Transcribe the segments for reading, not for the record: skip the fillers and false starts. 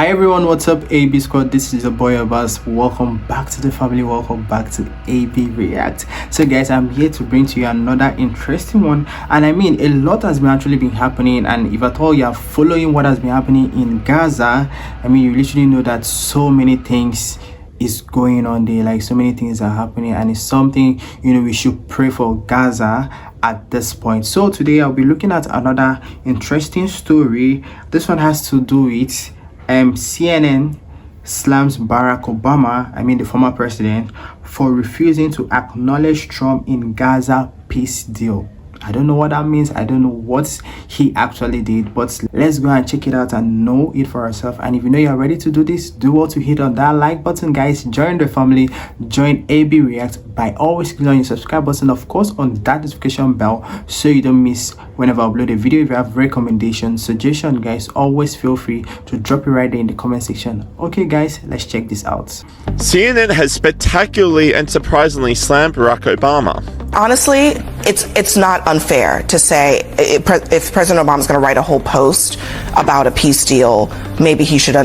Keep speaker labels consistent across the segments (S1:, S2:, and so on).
S1: Hi everyone, what's up AB Squad? This is your boy Abbas. Welcome back to the family, welcome back to AB React. So guys, I'm here to bring to you another interesting one, and I mean a lot has been happening, and if at all you are following what has been happening in Gaza, I mean you literally know that so many things is going on there, like so many things are happening, and it's something we should pray for Gaza at this point. So today I'll be looking at another interesting story. This one has to do with CNN slams Barack Obama, I mean the former president, for refusing to acknowledge Trump in Gaza peace deal. I don't know what that means. I don't know what he actually did, but let's go and check it out and know it for ourselves. And if you know you're ready to do this, do well to hit on that like button, guys. Join the family, join AB React by always clicking on your subscribe button, of course on that notification bell, so you don't miss whenever I upload a video. If you have recommendations, suggestion, guys, always feel free to drop it right there in the comment section. Okay guys, let's check this out.
S2: CNN has spectacularly and surprisingly slammed Barack Obama.
S3: Honestly, it's not unfair to say if President Obama is going to write a whole post about a peace deal, maybe he should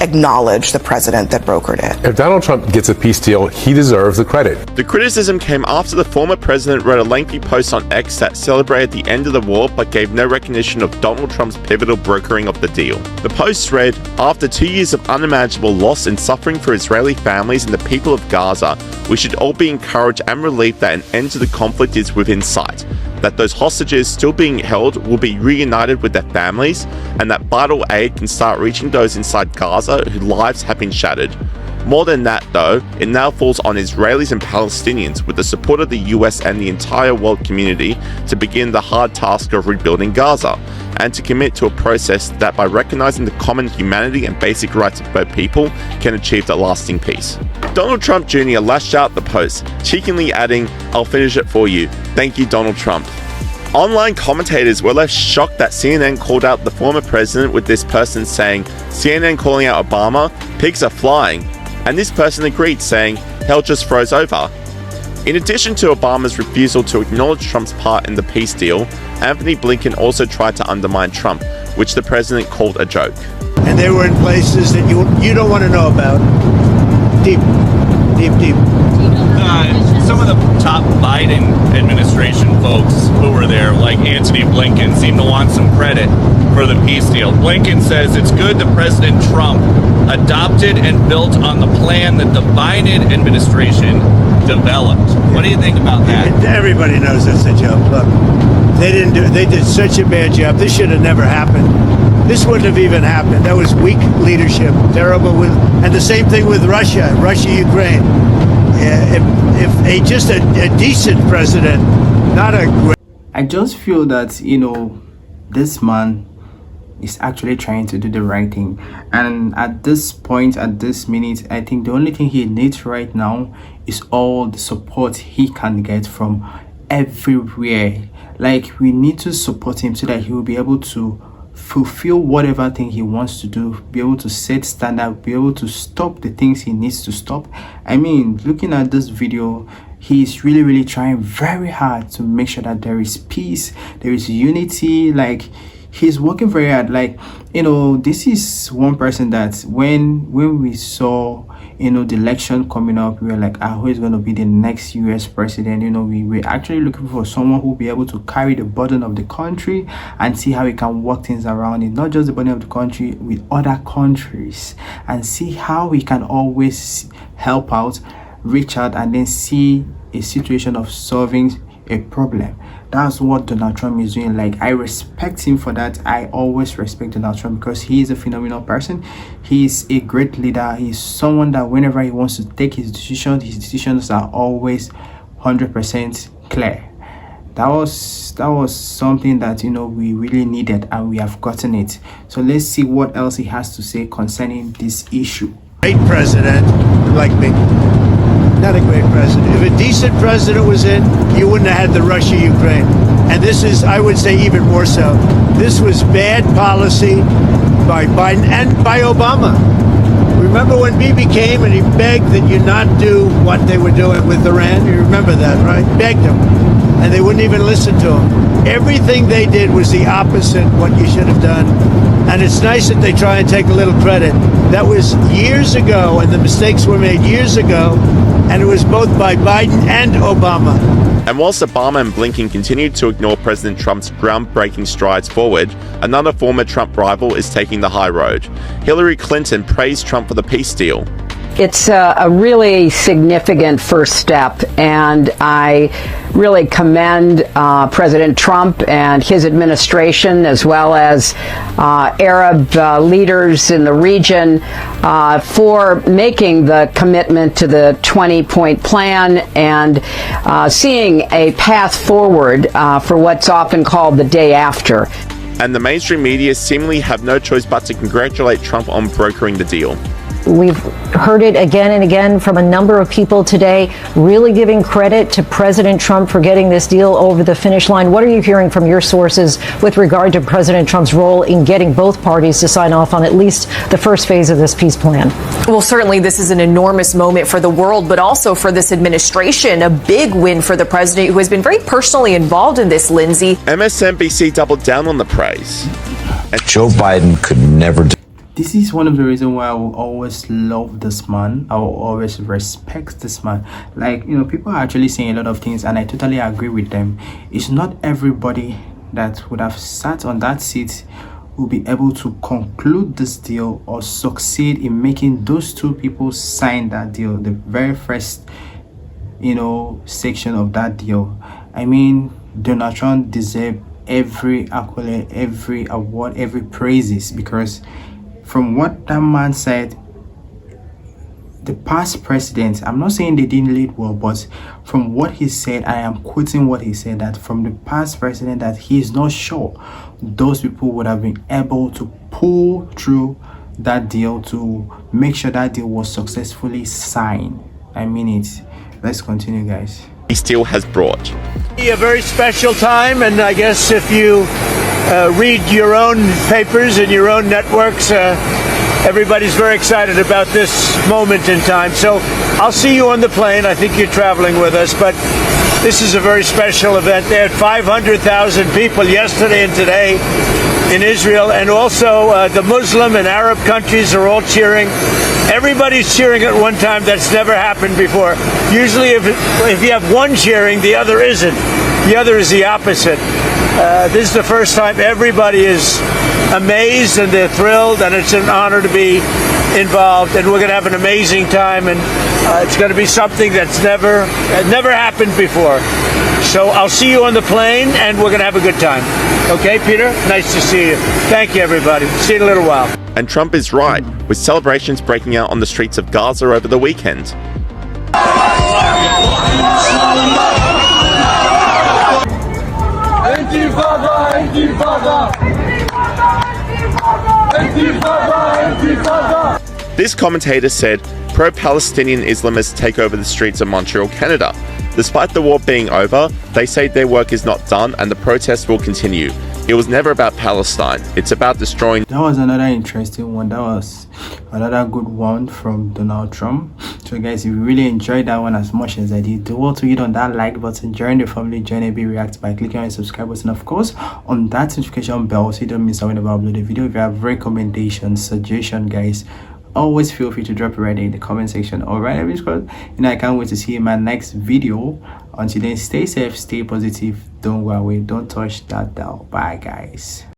S3: acknowledge the president that brokered it.
S4: If Donald Trump gets a peace deal, he deserves the credit.
S2: The criticism came after the former president wrote a lengthy post on X that celebrated the end of the war but gave no recognition of Donald Trump's pivotal brokering of the deal. The post read, "After 2 years of unimaginable loss and suffering for Israeli families and the people of Gaza, we should all be encouraged and relieved that an end to the conflict is within sight, that those hostages still being held will be reunited with their families, and that vital aid can start reaching those inside Gaza whose lives have been shattered. More than that, though, it now falls on Israelis and Palestinians, with the support of the US and the entire world community, to begin the hard task of rebuilding Gaza, and to commit to a process that, by recognizing the common humanity and basic rights of both people, can achieve the lasting peace." Donald Trump Jr. lashed out the post, cheekily adding, "I'll finish it for you. Thank you, Donald Trump." Online commentators were left shocked that CNN called out the former president, with this person saying, "CNN calling out Obama, pigs are flying," and this person agreed, saying, "Hell just froze over." In addition to Obama's refusal to acknowledge Trump's part in the peace deal, Anthony Blinken also tried to undermine Trump, which the president called a joke.
S5: And they were in places that you don't want to know about. Deep.
S6: Some of the top Biden administration folks who were there, like Anthony Blinken, seem to want some credit for the peace deal. Blinken says it's good that President Trump adopted and built on the plan that the Biden administration developed. What do you think about that?
S5: Everybody knows that's a joke. Look, they did such a bad job. This should have never happened. This wouldn't have even happened. That was weak leadership, terrible. And the same thing with Russia, Ukraine. If just a decent president, not a great.
S1: I just feel that this man is actually trying to do the right thing, and at this point, at this minute, I think the only thing he needs right now is all the support he can get from everywhere. Like, we need to support him so that he will be able to fulfill whatever thing he wants to do, be able to set standard, be able to stop the things he needs to stop. I mean, looking at this video, he's really trying very hard to make sure that there is peace, there is unity. Like, he's working very hard. Like, this is one person that when we saw the election coming up, we were like, who is going to be the next US president? We were actually looking for someone who will be able to carry the burden of the country and see how he can work things around it, not just the burden of the country, with other countries, and see how he can always help out, reach out, and then see a situation of solving a problem. That's what Donald Trump is doing. Like, I respect him for that. I always respect Donald Trump because he is a phenomenal person. He's a great leader. He's someone that whenever he wants to take his decisions are always 100% clear. That was something that we really needed, and we have gotten it. So let's see what else he has to say concerning this issue.
S5: Great president like me. Not a great president. If a decent president was in, you wouldn't have had the Russia-Ukraine. And this is, I would say, even more so. This was bad policy by Biden and by Obama. Remember when Bibi came and he begged that you not do what they were doing with Iran? You remember that, right? Begged them. And they wouldn't even listen to him. Everything they did was the opposite what you should have done. And it's nice that they try and take a little credit. That was years ago, and the mistakes were made years ago, and it was both by Biden and Obama.
S2: And whilst Obama and Blinken continued to ignore President Trump's groundbreaking strides forward, another former Trump rival is taking the high road. Hillary Clinton praised Trump for the peace deal.
S7: It's a really significant first step, and I really commend President Trump and his administration, as well as Arab leaders in the region, for making the commitment to the 20-point plan and seeing a path forward for what's often called the day after.
S2: And the mainstream media seemingly have no choice but to congratulate Trump on brokering the deal.
S8: We've heard it again and again from a number of people today, really giving credit to President Trump for getting this deal over the finish line. What are you hearing from your sources with regard to President Trump's role in getting both parties to sign off on at least the first phase of this peace plan?
S9: Well, certainly this is an enormous moment for the world, but also for this administration, a big win for the president, who has been very personally involved in this, Lindsay.
S2: MSNBC doubled down on the praise.
S10: And Joe Biden could never do.
S1: This is one of the reasons why I will always love this man. I will always respect this man. Like, you know, people are actually saying a lot of things, and I totally agree with them. It's not everybody that would have sat on that seat will be able to conclude this deal or succeed in making those two people sign that deal, the very first, you know, section of that deal. I mean, Donald Trump deserves every accolade, every award, every praises, because from what that man said, the past presidents, I'm not saying they didn't lead well, but from what he said, I am quoting what he said, that from the past president, that he is not sure those people would have been able to pull through that deal to make sure that deal was successfully signed. I mean it. Let's continue, guys.
S2: Peace deal has brought
S5: A very special time, and I guess if you read your own papers and your own networks, everybody's very excited about this moment in time. So I'll see you on the plane. I think you're traveling with us, but this is a very special event. They had 500,000 people yesterday and today in Israel, and also the Muslim and Arab countries are all cheering. Everybody's cheering at one time. That's never happened before. Usually if you have one cheering, the other isn't. The other is the opposite. This is the first time everybody is amazed and they're thrilled, and it's an honor to be involved, and we're going to have an amazing time, and it's going to be something that's never happened before. So I'll see you on the plane, and we're going to have a good time. Okay, Peter? Nice to see you. Thank you, everybody. See you in a little while.
S2: And Trump is right, with celebrations breaking out on the streets of Gaza over the weekend. This commentator said pro-Palestinian Islamists take over the streets of Montreal, Canada. Despite the war being over, they say their work is not done and the protests will continue. It was never about Palestine. It's about destroying.
S1: That was another interesting one. That was another good one from Donald Trump. So guys, if you really enjoyed that one as much as I did, do well to hit on that like button, join the family, join AB React by clicking on the subscribe button, of course, on that notification bell so you don't miss out whenever I upload a video. If you have recommendations, suggestion, guys, always feel free to drop it right in the comment section. All right, everyone, I can't wait to see you in my next video. Until then, stay safe, stay positive, don't go away, don't touch that dial. Bye, guys.